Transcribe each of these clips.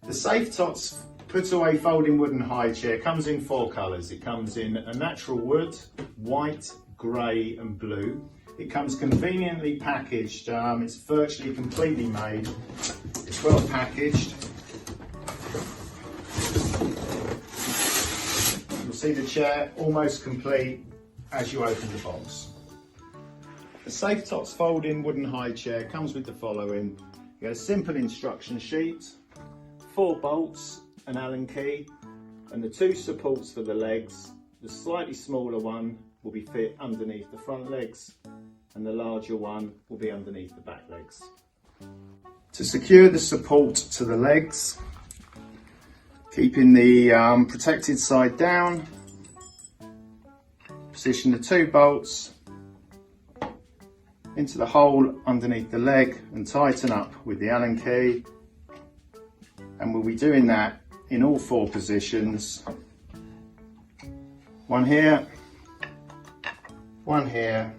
The Safetots Putaway folding wooden high chair comes in 4 colours. It comes in a natural wood, white, grey and blue. It comes conveniently packaged. It's virtually completely made. It's well packaged. You'll see the chair almost complete as you open the box. The Safetots folding wooden high chair comes with the following. You get a simple instruction sheet, 4 bolts, an Allen key, and the 2 supports for the legs. The slightly smaller one will be fit underneath the front legs, and the larger one will be underneath the back legs. To secure the support to the legs, keeping the protected side down, position the 2 bolts into the hole underneath the leg and tighten up with the Allen key. And we'll be doing that in all 4 positions. One here, one here,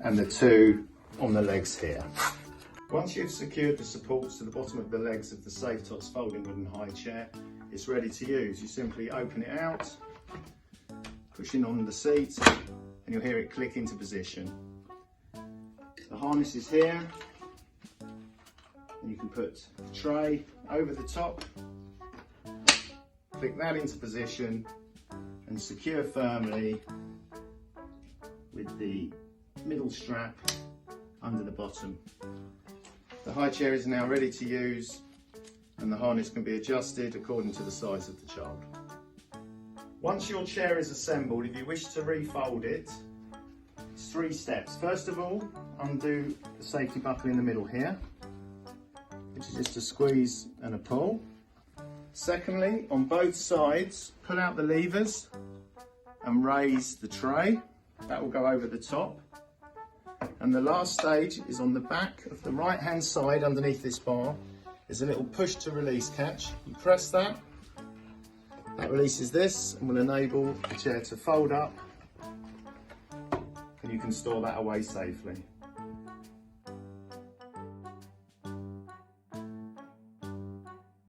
and the 2 on the legs here. Once you've secured the supports to the bottom of the legs of the Safetots folding wooden high chair, it's ready to use. You simply open it out, pushing on the seat, and you'll hear it click into position. The harness is here. You can put the tray over the top, click that into position and secure firmly with the middle strap under the bottom. The high chair is now ready to use, and the harness can be adjusted according to the size of the child. Once your chair is assembled, if you wish to refold it, it's 3 steps. First of all, undo the safety buckle in the middle here, which is just a squeeze and a pull. Secondly, on both sides, pull out the levers and raise the tray. That will go over the top. And the last stage is on the back of the right hand side underneath this bar. There's a little push to release catch. You press that, that releases this and will enable the chair to fold up, and you can store that away safely.